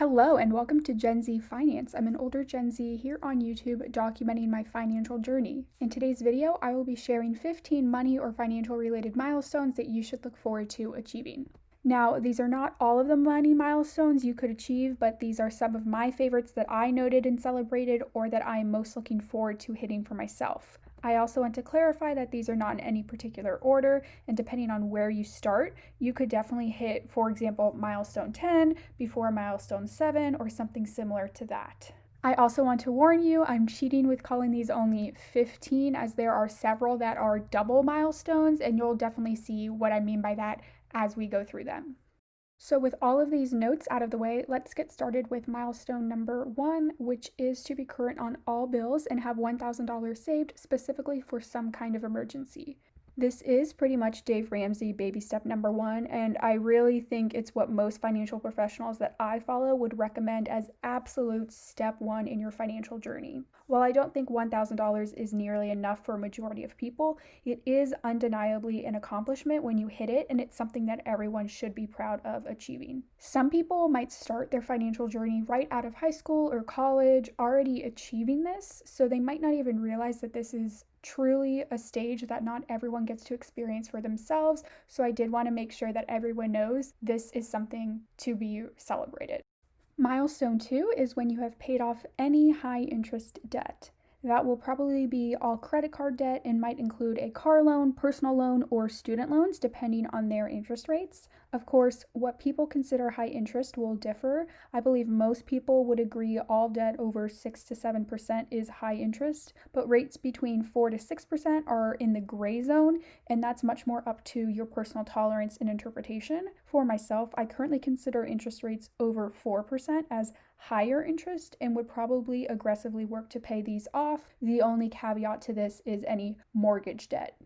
Hello and welcome to Gen Z Finance. I'm an older Gen Z here on YouTube documenting my financial journey. In today's video, I will be sharing 15 money or financial related milestones that you should look forward to achieving. Now, these are not all of the money milestones you could achieve, but these are some of my favorites that I noted and celebrated or that I am most looking forward to hitting for myself. I also want to clarify that these are not in any particular order, and depending on where you start, you could definitely hit, for example, milestone 10 before milestone 7 or something similar to that. I also want to warn you, I'm cheating with calling these only 15 as there are several that are double milestones, and you'll definitely see what I mean by that as we go through them. So with all of these notes out of the way, let's get started with milestone number 1, which is to be current on all bills and have $1,000 saved specifically for some kind of emergency. This is pretty much Dave Ramsey baby step number 1, and I really think it's what most financial professionals that I follow would recommend as absolute step 1 in your financial journey. While I don't think $1,000 is nearly enough for a majority of people, it is undeniably an accomplishment when you hit it, and it's something that everyone should be proud of achieving. Some people might start their financial journey right out of high school or college already achieving this, so they might not even realize that this is truly a stage that not everyone gets to experience for themselves, so I did want to make sure that everyone knows this is something to be celebrated. Milestone 2 is when you have paid off any high interest debt. That will probably be all credit card debt and might include a car loan, personal loan, or student loans, depending on their interest rates. Of course, what people consider high interest will differ. I believe most people would agree all debt over 6 to 7% is high interest, but rates between 4 to 6% are in the gray zone, and that's much more up to your personal tolerance and interpretation. For myself, I currently consider interest rates over 4% as higher interest and would probably aggressively work to pay these off. The only caveat to this is any mortgage debt.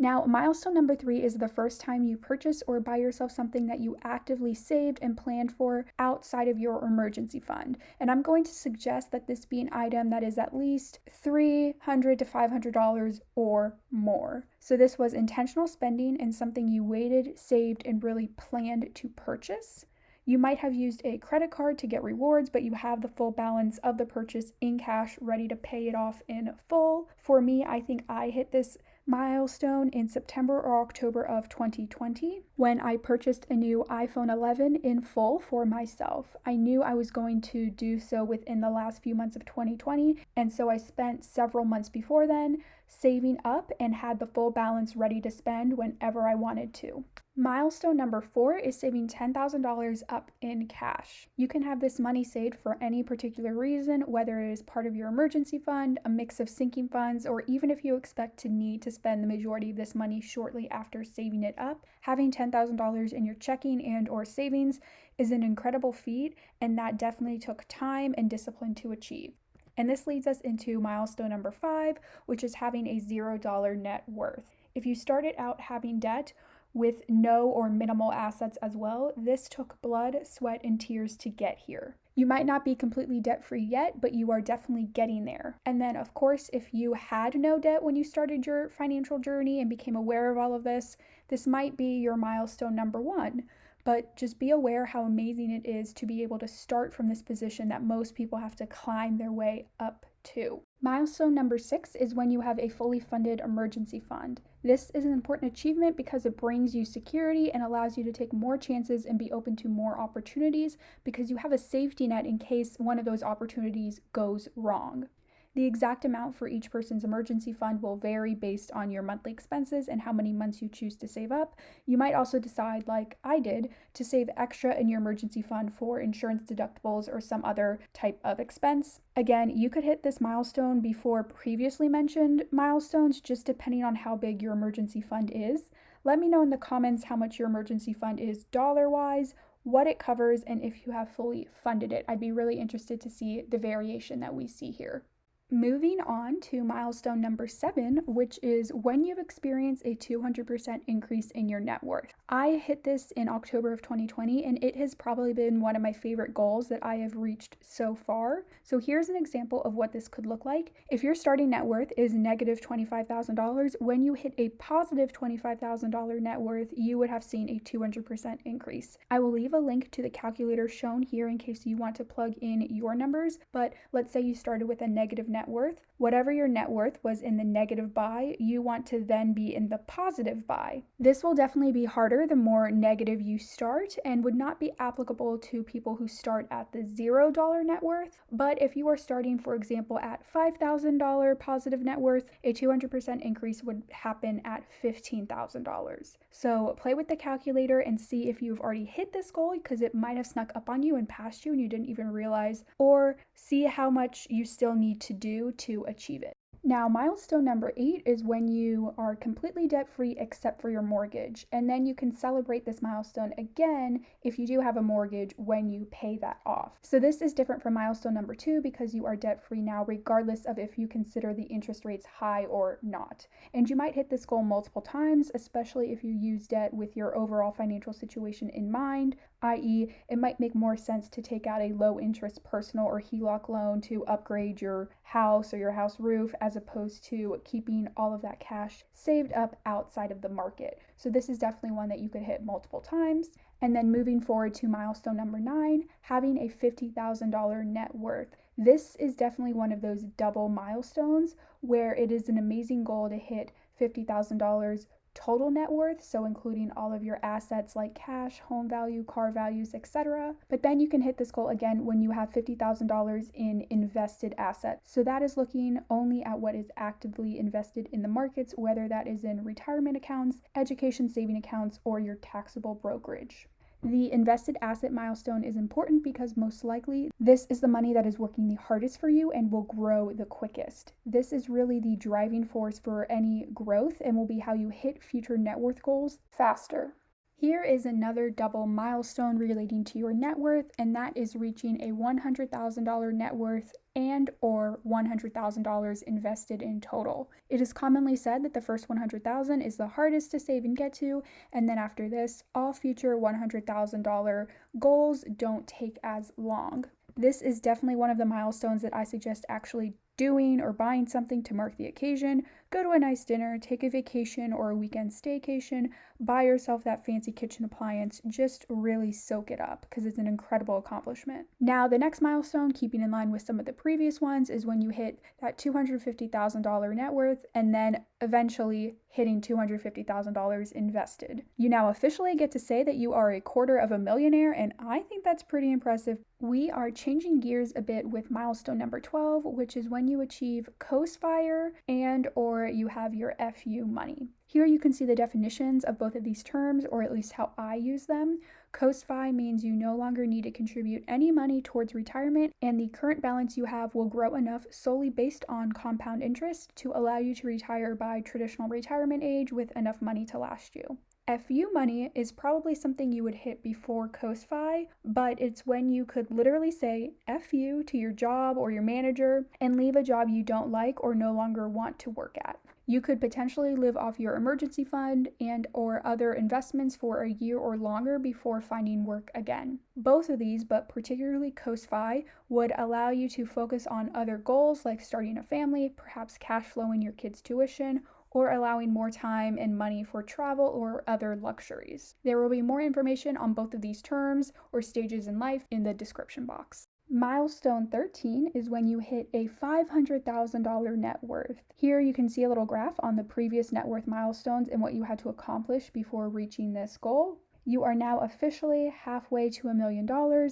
Now, milestone number 3 is the first time you purchase or buy yourself something that you actively saved and planned for outside of your emergency fund. And I'm going to suggest that this be an item that is at least $300 to $500 or more. So this was intentional spending and something you waited, saved, and really planned to purchase. You might have used a credit card to get rewards, but you have the full balance of the purchase in cash ready to pay it off in full. For me, I think I hit this milestone in September or October of 2020 when I purchased a new iPhone 11 in full for myself. I knew I was going to do so within the last few months of 2020, and so I spent several months before then saving up and had the full balance ready to spend whenever I wanted to. Milestone number 4 is saving $10,000 up in cash. You can have this money saved for any particular reason, whether it is part of your emergency fund, a mix of sinking funds, or even if you expect to need to spend the majority of this money shortly after saving it up. Having $10,000 in your checking and or savings is an incredible feat, and that definitely took time and discipline to achieve. And this leads us into milestone number 5, which is having a $0 net worth. If you started out having debt with no or minimal assets as well, this took blood, sweat, and tears to get here. You might not be completely debt-free yet, but you are definitely getting there. And then, of course, if you had no debt when you started your financial journey and became aware of all of this, this might be your milestone number 1. But just be aware how amazing it is to be able to start from this position that most people have to climb their way up to. Milestone number 6 is when you have a fully funded emergency fund. This is an important achievement because it brings you security and allows you to take more chances and be open to more opportunities because you have a safety net in case one of those opportunities goes wrong. The exact amount for each person's emergency fund will vary based on your monthly expenses and how many months you choose to save up. You might also decide, like I did, to save extra in your emergency fund for insurance deductibles or some other type of expense. Again, you could hit this milestone before previously mentioned milestones, just depending on how big your emergency fund is. Let me know in the comments how much your emergency fund is dollar-wise, what it covers, and if you have fully funded it. I'd be really interested to see the variation that we see here. Moving on to milestone number 7, which is when you've experienced a 200% increase in your net worth. I hit this in October of 2020, and it has probably been one of my favorite goals that I have reached so far. So here's an example of what this could look like. If your starting net worth is negative $25,000, when you hit a positive $25,000 net worth, you would have seen a 200% increase. I will leave a link to the calculator shown here in case you want to plug in your numbers, but let's say you started with a negative net worth. Whatever your net worth was in the negative buy, you want to then be in the positive buy. This will definitely be harder the more negative you start and would not be applicable to people who start at the $0 net worth. But if you are starting, for example, at $5,000 positive net worth, a 200% increase would happen at $15,000. So play with the calculator and see if you've already hit this goal, because it might have snuck up on you and passed you and you didn't even realize, or see how much you still need to do to achieve it. Now, milestone number 8 is when you are completely debt-free except for your mortgage, and then you can celebrate this milestone again if you do have a mortgage when you pay that off. So this is different from milestone number 2 because you are debt-free now regardless of if you consider the interest rates high or not. And you might hit this goal multiple times, especially if you use debt with your overall financial situation in mind, i.e., it might make more sense to take out a low-interest personal or HELOC loan to upgrade your house or your house roof as opposed to keeping all of that cash saved up outside of the market. So this is definitely one that you could hit multiple times. And then moving forward to milestone number 9, having a $50,000 net worth. This is definitely one of those double milestones where it is an amazing goal to hit $50,000 total net worth, so including all of your assets like cash, home value, car values, etc. But then you can hit this goal again when you have $50,000 in invested assets. So that is looking only at what is actively invested in the markets, whether that is in retirement accounts, education saving accounts, or your taxable brokerage. The invested asset milestone is important because most likely this is the money that is working the hardest for you and will grow the quickest. This is really the driving force for any growth and will be how you hit future net worth goals faster. Here is another double milestone relating to your net worth, and that is reaching a $100,000 net worth and or $100,000 invested in total. It is commonly said that the first $100,000 is the hardest to save and get to, and then after this, all future $100,000 goals don't take as long. This is definitely one of the milestones that I suggest actually doing or buying something to mark the occasion. Go to a nice dinner, take a vacation or a weekend staycation, buy yourself that fancy kitchen appliance, just really soak it up because it's an incredible accomplishment. Now, the next milestone, keeping in line with some of the previous ones, is when you hit that $250,000 net worth and then eventually hitting $250,000 invested. You now officially get to say that you are a quarter of a millionaire, and I think that's pretty impressive. We are changing gears a bit with milestone number 12, which is when you achieve F.I.R.E and or you have your FU money. Here you can see the definitions of both of these terms, or at least how I use them. F.I.R.E means you no longer need to contribute any money towards retirement, and the current balance you have will grow enough solely based on compound interest to allow you to retire by traditional retirement age with enough money to last you. FU money is probably something you would hit before F.I.R.E, but it's when you could literally say FU to your job or your manager and leave a job you don't like or no longer want to work at. You could potentially live off your emergency fund and or other investments for a year or longer before finding work again. Both of these, but particularly F.I.R.E, would allow you to focus on other goals like starting a family, perhaps cash flowing your kids' tuition, or allowing more time and money for travel or other luxuries. There will be more information on both of these terms or stages in life in the description box. Milestone 13 is when you hit a $500,000 net worth. Here you can see a little graph on the previous net worth milestones and what you had to accomplish before reaching this goal. You are now officially halfway to $1 million,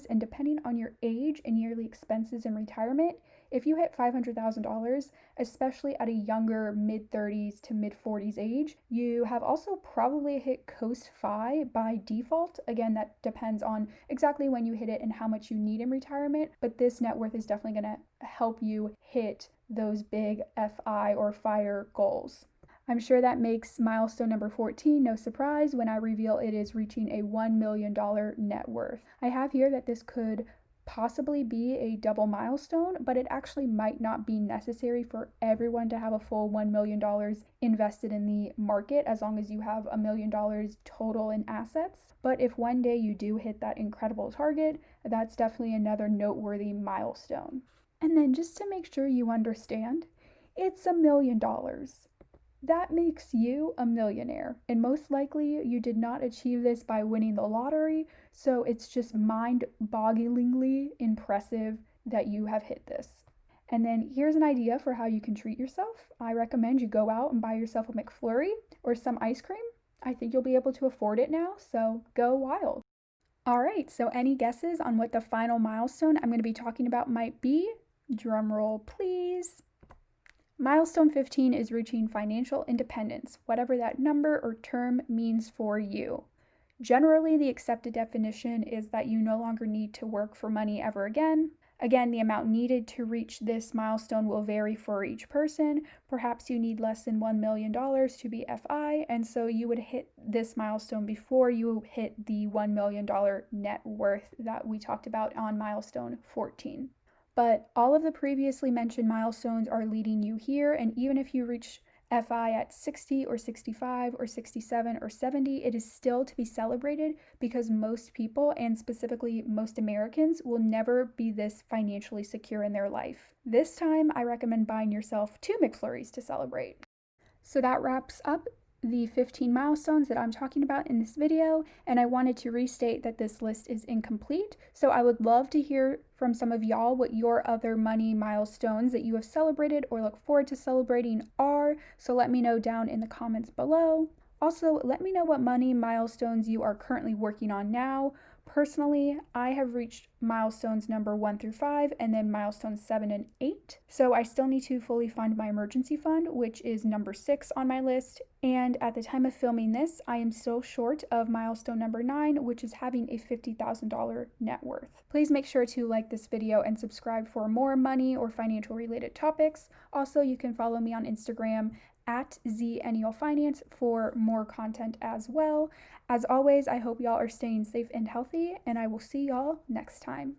and depending on your age and yearly expenses in retirement, if you hit $500,000, especially at a younger mid-30s to mid-40s age, you have also probably hit F.I.R.E by default. Again, that depends on exactly when you hit it and how much you need in retirement, but this net worth is definitely going to help you hit those big F.I. or F.I.R.E goals. I'm sure that makes milestone number 14 no surprise when I reveal it is reaching a $1 million net worth. I have here that this could possibly be a double milestone, but it actually might not be necessary for everyone to have a full $1 million invested in the market as long as you have $1 million total in assets. But if one day you do hit that incredible target, that's definitely another noteworthy milestone. And then just to make sure you understand, it's $1 million. That makes you a millionaire, and most likely you did not achieve this by winning the lottery, so it's just mind-bogglingly impressive that you have hit this. And then here's an idea for how you can treat yourself. I recommend you go out and buy yourself a McFlurry or some ice cream. I think you'll be able to afford it now, so go wild. All right, so any guesses on what the final milestone I'm going to be talking about might be? Drum roll, please. Milestone 15 is reaching financial independence, whatever that number or term means for you. Generally, the accepted definition is that you no longer need to work for money ever again. Again, the amount needed to reach this milestone will vary for each person. Perhaps you need less than $1 million to be FI, and so you would hit this milestone before you hit the $1 million net worth that we talked about on milestone 14. But all of the previously mentioned milestones are leading you here, and even if you reach FI at 60 or 65 or 67 or 70, it is still to be celebrated because most people, and specifically most Americans, will never be this financially secure in their life. This time, I recommend buying yourself 2 McFlurries to celebrate. So that wraps up the 15 milestones that I'm talking about in this video, and I wanted to restate that this list is incomplete, so I would love to hear from some of y'all what your other money milestones that you have celebrated or look forward to celebrating are, so let me know down in the comments below. Also, let me know what money milestones you are currently working on now. Personally, I have reached milestones number 1 through 5 and then milestones 7 and 8. So I still need to fully fund my emergency fund, which is number 6 on my list. And at the time of filming this, I am still short of milestone number 9, which is having a $50,000 net worth. Please make sure to like this video and subscribe for more money or financial related topics. Also, you can follow me on Instagram at @ZNEOFinance for more content as well. As always, I hope y'all are staying safe and healthy, and I will see y'all next time.